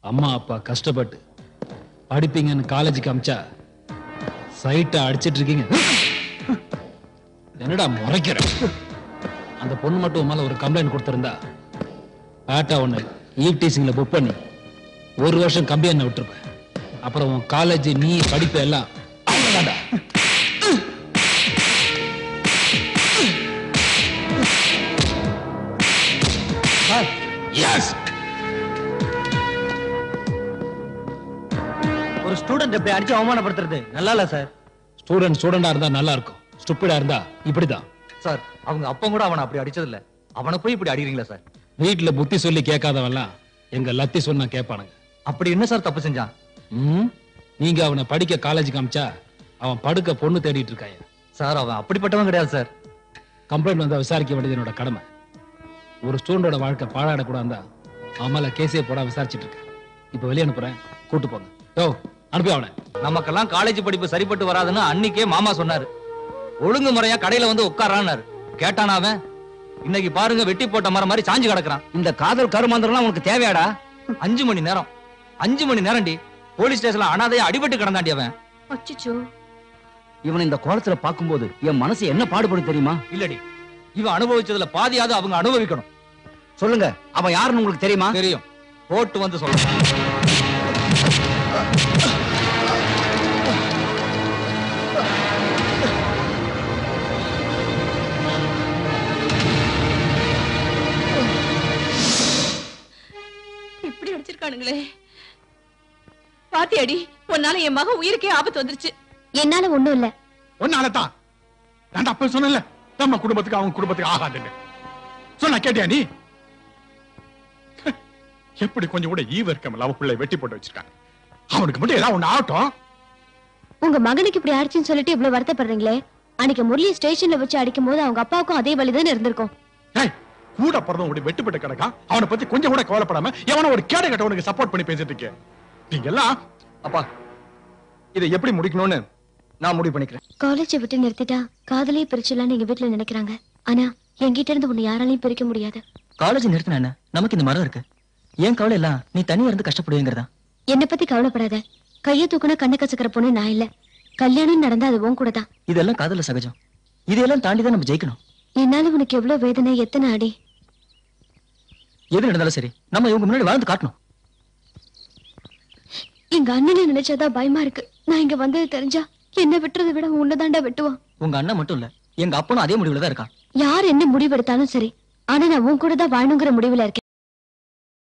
அம்மா அப்பா கஷ்டப்பட்டு படிப்பீங்கன்னு காலேஜுக்கு அமிச்சா சைட்டை அடிச்சிட்டு இருக்கீங்க. என்னடா முறைக்கிற? அந்த பொண்ணு மட்டும் மேல ஒரு கம்ப்ளைண்ட் கொடுத்திருந்தா ஆட்டா ஒண்ணு ஈவ்டீசிங்ல புக் பண்ணி 1 வருஷம் கம்பி என்ன விட்டுருப்பேன். அப்புறம் உன் காலேஜ் நீ படிப்பு எல்லாம் அவ்வளவுதான்டா. ஒரு ஸ்டூடெண்ட் எப்படி அடிச்சு அவமானப்படுத்துறது நல்லா இல்ல சார். ஸ்டூடெண்டா இருந்தா நல்லா இருக்கும், ஸ்டூபிடா இருந்தா இப்படிதான் சார். அவங்க அப்பா கூட அவனை அப்படி அடிச்சது இல்ல, அவனை போய் இப்படி அடிக்கிறீங்களா சார்? வீட்டுல புத்தி சொல்லி கேட்காதவன்லாம் எங்க லத்தி சொன்னா கேட்பானுங்க. அப்படி என்ன சார் தப்பு செஞ்சான்? நீங்க அவனை படிக்க காலேஜுக்கு அமிச்சா அவன் படுக்க பொண்ணு தேடிட்டு இருக்காங்க சார். அவன் அப்படிப்பட்டவன் கிடையாது சார். கம்ப்ளைண்ட் வந்தா விசாரிக்க வேண்டியது என்னோட கடமை. ஒரு ஸ்டூடெண்டோட வாழ்க்கை பாழாடக்கூடாது அவன் மேல கேஸே போட விசாரிச்சுட்டு இருக்கேன். இப்ப வெளியே அனுப்புறேன், கூட்டு போங்க. யோ அனுப்பி அவனை. நமக்கெல்லாம் காலேஜ் படிப்பு சரிப்பட்டு வராதுன்னு அன்னைக்கே மாமா சொன்னாரு. ஒழுங்கு முறையா கடையில வந்து உட்காரான்னாரு. கேட்டானா அவன்? இன்னைக்கு பாருங்க வெட்டி போட்ட மரம் மாதிரி சாஞ்சு கிடக்குறான். இந்த காதல் கருமாந்திரம் உனக்கு தேவையாடா? 5 மணி நேரம் 5 மணி நேரம்டி போலீஸ் ஸ்டேஷன்ல அனாதையா அடிபட்டு கிடந்தாண்டி அவன். அச்சச்சோ, இவன் இந்த கோலத்துல பாக்கும்போது என் மனசு என்ன பாடுபடும் தெரியுமா? இல்லடி, இவன் அனுபவிச்சதுல பாதியாவது அவங்க அனுபவிக்கணும். சொல்லுங்க, அவன் யாருன்னு உங்களுக்கு தெரியுமா? தெரியும், போட்டு வந்து சொல்லுங்க. இப்படி அடிச்சிருக்கானுங்களே. பாத்தியாடி, உன்னால என் மகன் உயிருக்கே ஆபத்து வந்துருச்சு. என்னால ஒண்ணும் இல்ல. ஒன்னாலதான் நான் அப்ப சொன்னல, நம்ம குடும்பத்துக்கு அவங்க குடும்பத்துக்கு ஆகாதுன்னு சொன்ன. கேட்டியா நீ? எப்படி கொஞ்சம் கூட ஈவ இருக்கமல்ல, அவ பிள்ளை வெட்டி போட்டு வச்சிருக்காங்க. அவனுக்கு மட்டும் ஏதாவது ஒண்ணு ஆகட்டும். உங்க மகனுக்கு இப்படி ஆயிடுச்சுன்னு சொல்லிட்டு இவ்வளவு வருத்தப்படுறீங்களே. அன்னைக்கு முரளி ஸ்டேஷன்ல வச்சு அடிக்கும் போது அவங்க அப்பாவுக்கும் அதே வழிதான் இருந்திருக்கும். கூட பிறந்தவன் ஒரு வெட்டுப்பட்டு கிடக்கான். அவனை பத்தி கொஞ்சம் கூட கவலைப்படாம எவன ஒரு கேட கட்டவனுக்கு சப்போர்ட் பண்ணி பேசிட்டு இருக்கேன். நீங்க எல்லாம் அப்பா, இதை எப்படி முடிக்கணும்னு நான் முடிவு பண்ணிக்கிறேன். காலேஜை விட்டு நிறுத்திட்டா காதலையே பிரிச்சிடலான்னு எங்க வீட்டுல நினைக்கிறாங்க. ஆனா என்கிட்ட இருந்து உன்னை யாராலையும் பிரிக்க முடியாது. காலேஜ் நிறுத்தின என்ன, நமக்கு இந்த மரம் இருக்கு. ஏன் கவலை எல்லாம் நீ தனியா இருந்து கஷ்டப்படுவீங்கிறதா? என்னை பத்தி கவலைப்படாத. கையை தூக்குனா கண்ணை கசக்கிற பொண்ணு நான் இல்ல. கல்யாணம் நடந்தா அது உன் கூட தான். இதெல்லாம் காதல சகஜம். இதெல்லாம் தாண்டிதான் நம்ம ஜெயிக்கணும். என்னால உனக்கு எவ்வளவு வேதனை, எத்தனை அடி. எது நடந்தாலும் சரி, நம்ம இவங்க முன்னாடி வாழ்ந்து காட்டணும். எங்க அண்ணனை நினைச்சாதான் பயமா இருக்கு. நான் இங்க வந்தது தெரிஞ்சா என்ன விட்டுறதை விட உன்னதாண்டா வெட்டுவான். உங்க அண்ணன் மட்டும் இல்ல, எங்க அப்பனும் அதே முடிவுல தான் இருக்கான். யார் என்ன முடிவெடுத்தாலும் சரி, ஆனா நான் உன் கூட தான் வாழணுங்கிற முடிவுல இருக்கேன்.